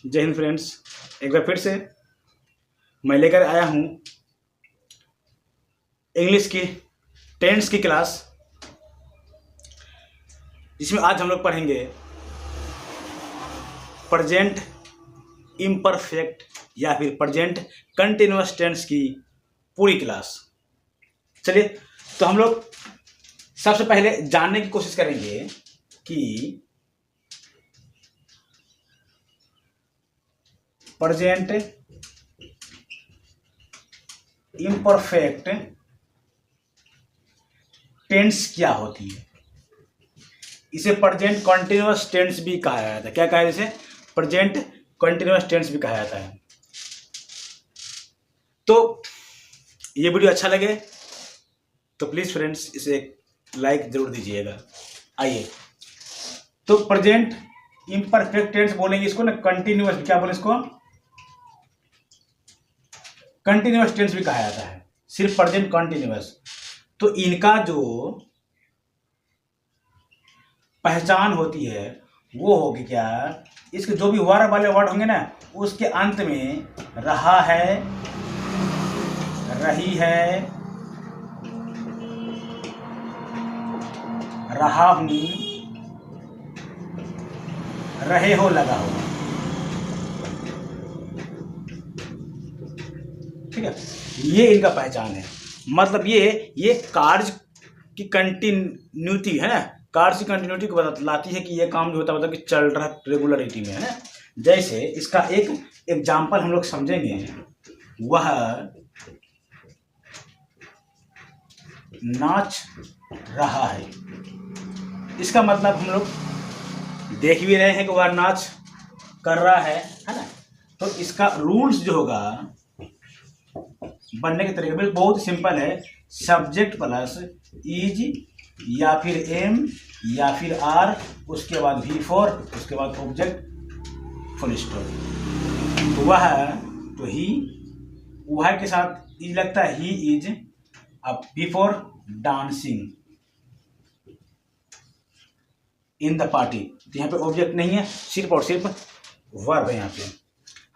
जय हिंद फ्रेंड्स, एक बार फिर से मैं लेकर आया हूँ इंग्लिश की टेंस की क्लास, जिसमें आज हम लोग पढ़ेंगे प्रेजेंट इम्परफेक्ट या फिर प्रेजेंट कंटिन्यूअस टेंस की पूरी क्लास। चलिए, तो हम लोग सबसे पहले जानने की कोशिश करेंगे कि प्रेजेंट इम्परफेक्ट टेंस क्या होती है। इसे प्रेजेंट कंटिन्यूअस टेंस भी कहा जाता है। क्या कहा है इसे? प्रेजेंट कंटिन्यूअस टेंस भी कहा जाता है। तो ये वीडियो अच्छा लगे तो प्लीज फ्रेंड्स इसे लाइक जरूर दीजिएगा। आइए, तो प्रेजेंट इम्परफेक्ट टेंस बोलेंगे इसको ना, कंटिन्यूअस। क्या बोले इसको? कंटिन्यूअस टेंस भी कहा जाता है, सिर्फ प्रेजेंट कंटिन्यूअस। तो इनका जो पहचान होती है वो होगी क्या, इसके जो भी वर्ब वाले वर्ड होंगे ना, उसके अंत में रहा है, रही है, रहा हूं, रहे हो लगा हो। ठीक है, ये इनका पहचान है। मतलब ये कार्य की कंटिन्यूटी है ना, कार्य की कंटिन्यूटी को बतलाती है कि ये काम जो होता है मतलब कि चल रहा है रेगुलरिटी में, है ना। जैसे इसका एक एग्जाम्पल हम लोग समझेंगे, वह नाच रहा है। इसका मतलब हम लोग देख भी रहे हैं कि वह नाच कर रहा है ना। तो इसका रूल्स जो होगा बनने के तरीके बहुत सिंपल है। सब्जेक्ट प्लस इज या फिर एम या फिर आर, उसके बाद V4, उसके बाद ऑब्जेक्ट फुल स्टॉप। तो वह, तो ही, वह के साथ इज लगता है, ही इज। अब before dancing in the party, तो यहाँ पे ऑब्जेक्ट नहीं है, सिर्फ और सिर्फ वर्ब है। यहाँ पे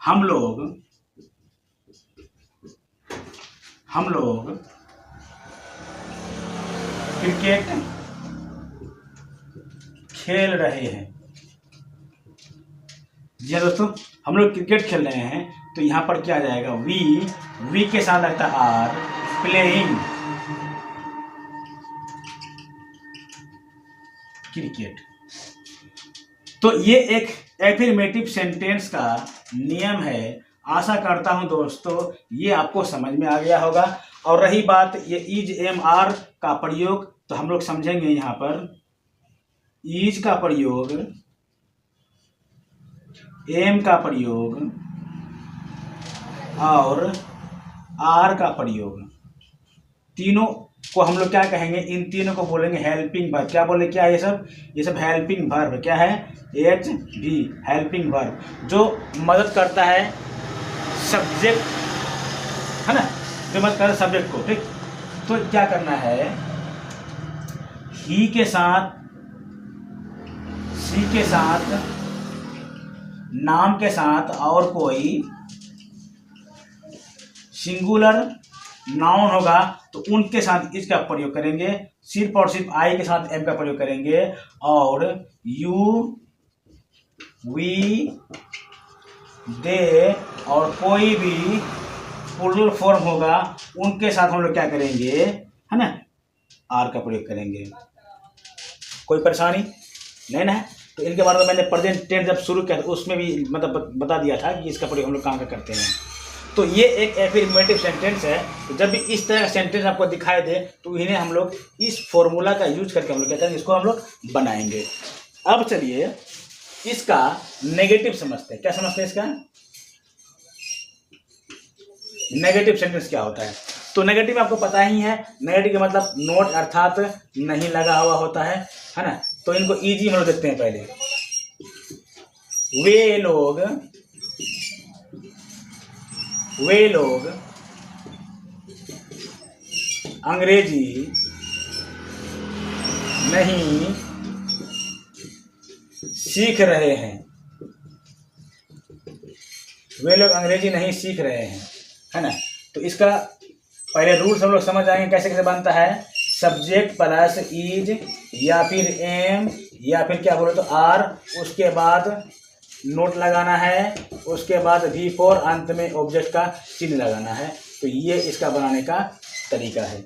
हम लोग क्रिकेट खेल रहे हैं। जी हाँ दोस्तों, हम लोग क्रिकेट खेल रहे हैं। तो यहाँ पर क्या आ जाएगा? वी के साथ लगता है आर, प्लेइंग क्रिकेट। तो ये एक एफर्मेटिव सेंटेंस का नियम है। आशा करता हूं दोस्तों ये आपको समझ में आ गया होगा। और रही बात ये इज एम आर का प्रयोग, तो हम लोग समझेंगे यहाँ पर इज का प्रयोग, एम का प्रयोग और आर का प्रयोग, तीनों को हम लोग क्या कहेंगे? इन तीनों को बोलेंगे हेल्पिंग वर्ब। क्या बोले? क्या ये सब हेल्पिंग वर्ब। क्या है? HV, हेल्पिंग वर्ब, जो मदद करता है सब्जेक्ट, है ना, जो मदद करता है सब्जेक्ट को। ठीक, तो क्या करना है? ही के साथ, सी के साथ, नाम के साथ और कोई सिंगुलर नाउन होगा तो उनके साथ इसका प्रयोग करेंगे। सिर्फ और सिर्फ आई के साथ एम का प्रयोग करेंगे। और यू, वी, दे और कोई भी प्लूरल फॉर्म होगा उनके साथ हम लोग क्या करेंगे, है ना, आर का प्रयोग करेंगे। कोई परेशानी नहीं ना है? तो इनके बारे में मैंने प्रेजेंट टेंस जब शुरू किया था उसमें भी मतलब बता दिया था कि इसका प्रयोग हम लोग कहाँ का करते हैं। तो ये एक एफर्मेटिव सेंटेंस है। तो जब भी इस तरह का सेंटेंस आपको दिखाई दे तो इन्हें हम लोग इस फॉर्मूला का यूज करके हम लोग क्या करेंगे, इसको हम लोग बनाएंगे। अब चलिए इसका नेगेटिव समझते हैं। क्या समझते हैं इसका? नेगेटिव सेंटेंस क्या होता है? तो नेगेटिव आपको पता ही है। नेगेटिव का मतलब नोट अर्थात नहीं लगा हुआ होता है ना। तो इनको इजी हम लोग देखते हैं पहले। वे लोग अंग्रेजी नहीं सीख रहे हैं। वे लोग अंग्रेजी नहीं सीख रहे हैं, है ना। तो इसका पहले रूल्स हम लोग समझ आएंगे कैसे कैसे बनता है। सब्जेक्ट प्लस इज या फिर एम या फिर क्या बोले तो आर, उसके बाद नोट लगाना है, उसके बाद V4 अंत में ऑब्जेक्ट का चिन्ह लगाना है। तो ये इसका बनाने का तरीका है।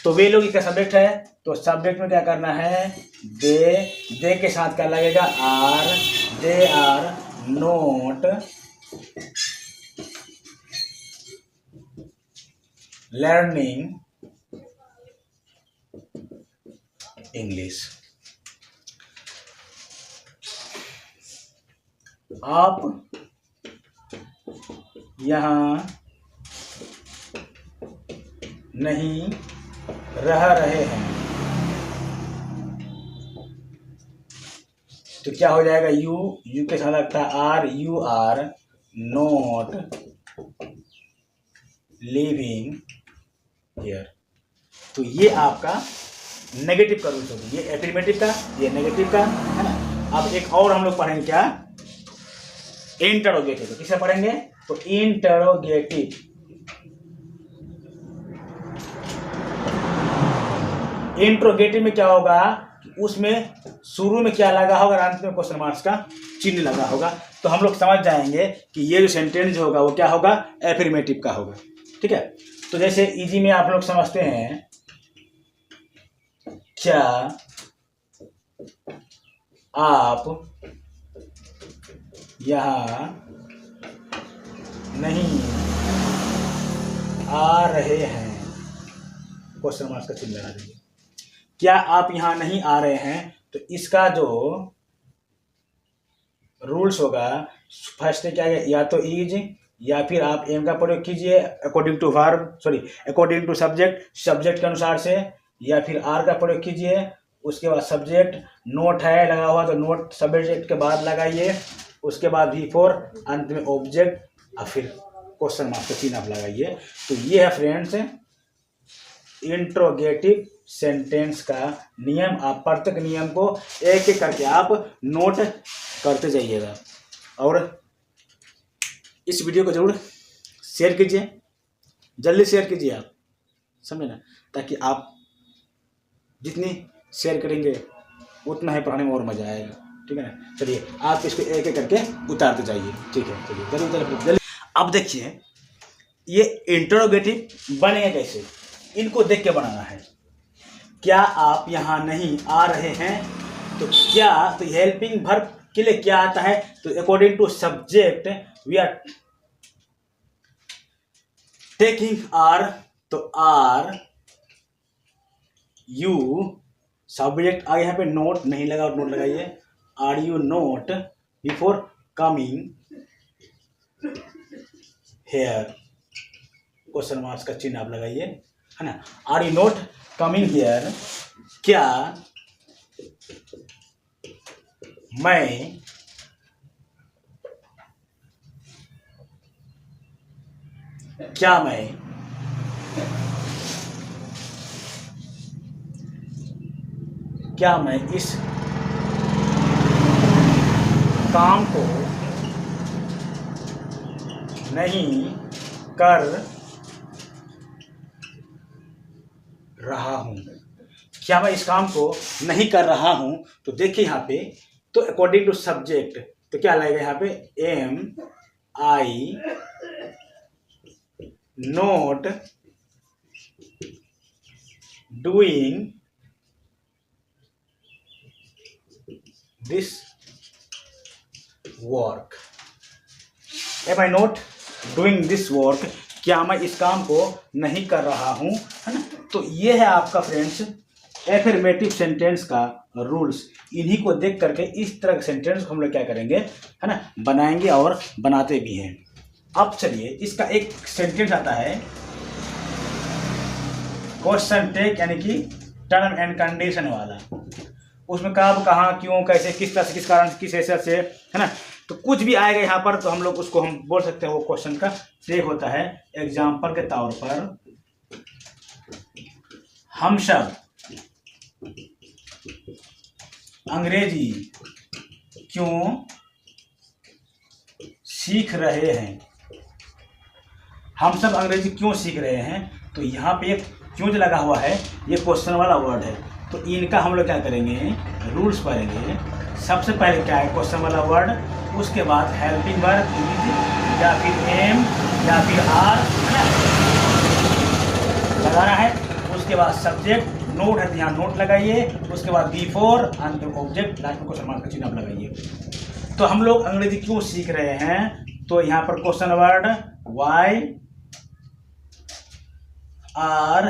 तो वे लोग इसका सब्जेक्ट है, तो सब्जेक्ट में क्या करना है, दे के साथ क्या लगेगा are, they are not learning English. आप यहाँ नहीं रह रहे हैं, तो क्या हो जाएगा, यू के साथ लगता है are, you are not living here. तो ये आपका नेगेटिव का रूल होगी, ये एफर्मेटिव का, ये नेगेटिव का, है ना। अब एक और हम लोग पढ़ेंगे क्या, इंटरोगेटिव। तो किसे पढ़ेंगे, तो इंटरोगेटिव। इंटरोगेटिव में क्या होगा, उसमें शुरू में क्या लगा होगा, अंत में क्वेश्चन मार्क्स का चिन्ह लगा होगा। तो हम लोग समझ जाएंगे कि ये जो सेंटेंस होगा वो क्या होगा, एफर्मेटिव का होगा, ठीक है। तो जैसे इजी में आप लोग समझते हैं, क्या आप यहाँ नहीं आ रहे हैं, क्वेश्चन मार्क्स का चिन्ह लगा दीजिए। क्या आप यहाँ नहीं आ रहे हैं, तो इसका जो रूल्स होगा, फर्स्ट क्या है, या तो इज या फिर आप एम का प्रयोग कीजिए according to verb, according to subject के अनुसार से, या फिर आर का प्रयोग कीजिए। उसके बाद सब्जेक्ट नोट है लगा हुआ तो नोट सब्जेक्ट के बाद लगाइए, उसके बाद V4 अंत में ऑब्जेक्ट और फिर क्वेश्चन मार्क का चिन्ह आप लगाइए। तो ये है फ्रेंड्स इंट्रोगेटिव सेंटेंस का नियम। आप प्रत्येक नियम को एक एक करके आप नोट करते जाइएगा और इस वीडियो को जरूर शेयर कीजिए, जल्दी शेयर कीजिए आप, समझे ना, ताकि आप जितनी शेयर करेंगे उतना ही पढ़ने में और मजा आएगा, ठीक है ना। चलिए आप इसको एक एक करके उतारते जाइए, ठीक है। चलिए जल्दी। अब देखिए ये इंटरोगेटिव बनेगा कैसे, इनको देख के बनाना है। क्या आप यहाँ नहीं आ रहे हैं, तो क्या, तो हेल्पिंग वर्ब के लिए क्या आता है, तो according to subject we are taking are, तो आर यू सब्जेक्ट आ, यहाँ पे नोट नहीं लगा और नोट लगाइए, are you not before coming here, question marks का चिन्ह आप लगाइए, है ना। Are you not coming here, क्या मैं इस काम को नहीं कर रहा हूं, क्या मैं इस काम को नहीं कर रहा हूं। तो देखिए यहाँ पे, तो अकॉर्डिंग टू सब्जेक्ट तो क्या लगेगा यहाँ पे, am I not doing this work, am I not doing this work, क्या मैं इस काम को नहीं कर रहा हूं, है ना। तो ये है आपका फ्रेंड्स एफर्मेटिव सेंटेंस का रूल्स। इन्हीं को देख करके इस तरह के सेंटेंस को हम लोग क्या करेंगे, है ना, बनाएंगे और बनाते भी हैं। अब चलिए इसका एक सेंटेंस आता है क्वेश्चन टेक, यानी कि टर्म एंड कंडीशन वाला। उसमें कब, कहाँ, क्यों, कैसे, किस तरह से, किस कारण से, किस हैसियत से, है ना। तो कुछ भी आएगा यहाँ पर तो हम लोग उसको हम बोल सकते हैं वो क्वेश्चन का टेक होता है। एग्जाम्पल के तौर पर हम सब अंग्रेजी क्यों सीख रहे हैं। हम सब अंग्रेजी क्यों सीख रहे हैं, तो यहाँ पे एक क्यों जो लगा हुआ है, ये क्वेश्चन वाला वर्ड है, तो इनका हम लोग क्या करेंगे, रूल्स पढ़ेंगे। सबसे पहले क्या है, क्वेश्चन वाला वर्ड, उसके बाद हेल्पिंग वर्ब इज या फिर एम या फिर आर, है ना, लगाना है। उसके बाद सब्जेक्ट, नोट है तो यहाँ नोट लगाइए। उसके बाद बिफोर एंड ऑब्जेक्ट, लास्ट में क्वेश्चन मार्क का चिन्ह आप लगाइए। तो हम लोग अंग्रेजी क्यों सीख रहे हैं, तो यहाँ पर question word why are,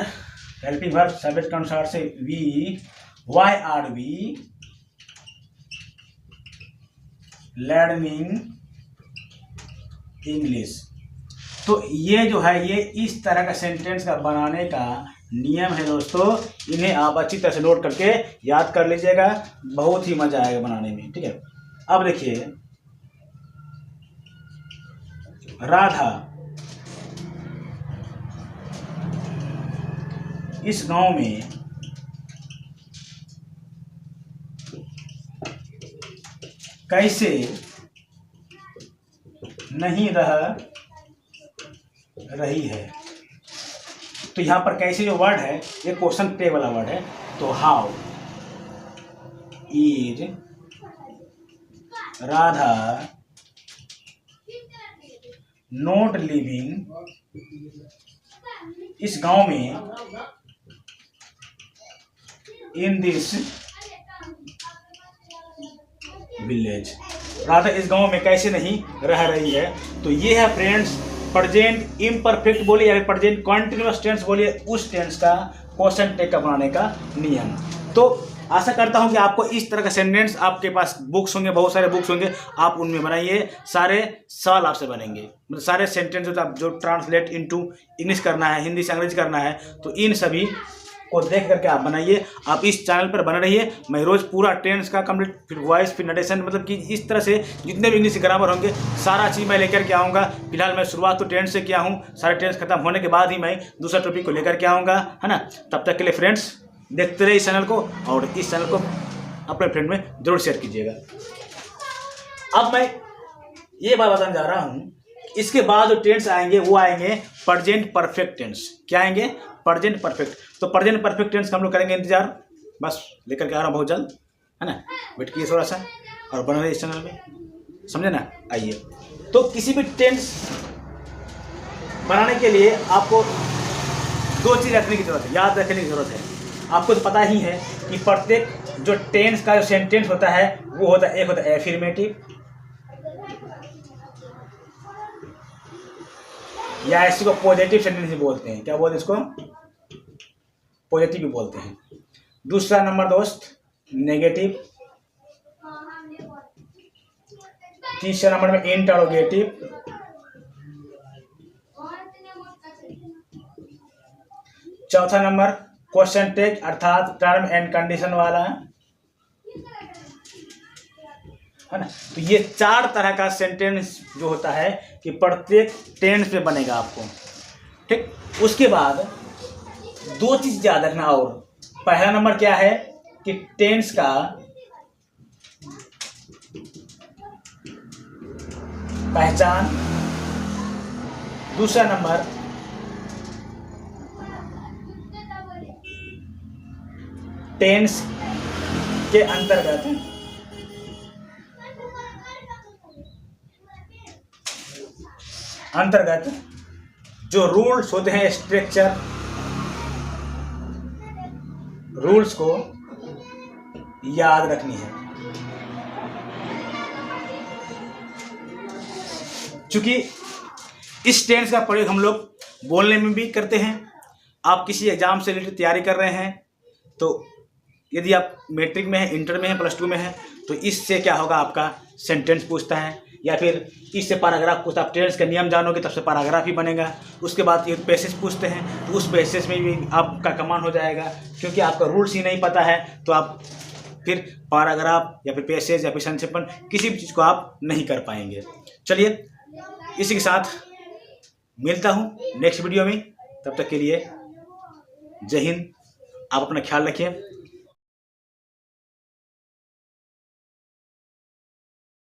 helping verb subject के अनुसार से we, why are we learning English. तो ये जो है, ये इस तरह का सेंटेंस का बनाने का नियम है दोस्तों। इन्हें आप अच्छी तरह से नोट करके याद कर लीजिएगा, बहुत ही मजा आएगा बनाने में, ठीक है। अब देखिए, राधा इस गांव में कैसे नहीं रह रही है। तो यहाँ पर कैसे जो वर्ड है, ये क्वेश्चन टैग वाला वर्ड है। तो how is Radha not living इस गांव में इन दिस विलेज। राधा इस गांव में कैसे नहीं रह रही है। तो ये है फ्रेंड्स प्रेजेंट इम्परफेक्ट बोलिए या प्रेजेंट कॉन्टिन्यूअस टेंस बोलिए, उस टेंस का क्वेश्चन टैग का बनाने का नियम। तो आशा करता हूं कि आपको इस तरह का सेंटेंस, आपके पास बुक्स होंगे, बहुत सारे बुक्स होंगे, आप उनमें बनाइए। सारे सवाल आपसे बनेंगे, मतलब सारे सेंटेंस जो ट्रांसलेट इनटू इंग्लिश करना है, हिंदी से अंग्रेजी करना है, तो इन सभी को देख करके आप बनाइए। आप इस चैनल पर बने रहिए। मैं रोज़ पूरा टेंस का कंप्लीट, फिर वॉइस, फिर नरेशन, मतलब कि इस तरह से जितने भी इंग्लिश ग्रामर होंगे सारा चीज़ मैं लेकर के आऊँगा। फिलहाल मैं शुरुआत तो टेंस से किया हूँ, सारे टेंस खत्म होने के बाद ही मैं दूसरा टॉपिक को लेकर के आऊँगा, है ना। तब तक के लिए फ्रेंड्स देखते रहिए इस चैनल को, और इस चैनल को अपने फ्रेंड में जरूर शेयर कीजिएगा। अब मैं ये बात बताने जा रहा हूँ, इसके बाद जो टेंस आएंगे वो आएंगे प्रेजेंट परफेक्ट टेंस। क्या आएंगे, प्रेजेंट परफेक्ट। तो प्रेजेंट परफेक्ट टेंस का हम लोग करेंगे इंतजार, बस लेकर के आ रहा हूँ बहुत जल्द, है ना। वेट कीजिए थोड़ा सा और बना रहिए इस चैनल में, समझे ना। आइए, तो किसी भी टेंस बनाने के लिए आपको दो चीज़ रखने की जरूरत है, याद रखने की जरूरत है। आपको तो पता ही है कि प्रत्येक जो टेंस का जो सेंटेंस होता है वो होता है, एक होता है एफर्मेटिव, या इसी को पॉजिटिव सेंटेंस भी बोलते हैं। क्या बोलते हैं इसको, पॉजिटिव भी बोलते हैं। दूसरा नंबर दोस्त नेगेटिव, तीसरा नंबर में इंटरोगेटिव, चौथा नंबर क्वेश्चन टैग अर्थात टर्म एंड कंडीशन वाला, है ना। तो ये चार तरह का सेंटेंस जो होता है कि प्रत्येक टेंस में बनेगा आपको, ठीक। उसके बाद दो चीज याद रखना, और पहला नंबर क्या है कि टेंस का पहचान, दूसरा नंबर टेंस के अंतर्गत जो रूल्स होते हैं, स्ट्रक्चर, रूल्स को याद रखनी है। चूंकि इस टेंस का प्रयोग हम लोग बोलने में भी करते हैं। आप किसी एग्जाम से रिलेटेड तैयारी कर रहे हैं, तो यदि आप मैट्रिक में हैं, इंटर में हैं, प्लस टू में हैं, तो इससे क्या होगा, आपका सेंटेंस पूछता है, या फिर इससे पैराग्राफ पूछता है। आप टेंस के नियम जानोगे तब से पैराग्राफ ही बनेगा। उसके बाद ये पैसेज पूछते हैं, तो उस पैसेज में भी आपका कमांड हो जाएगा। क्योंकि आपका रूल्स ही नहीं पता है, तो आप फिर पैराग्राफ या फिर पैसेज या फिर संक्षेपण किसी भी चीज़ को आप नहीं कर पाएंगे। चलिए, इसी के साथ मिलता हूँ नेक्स्ट वीडियो में। तब तक के लिए जय हिंद। आप अपना ख्याल रखिए।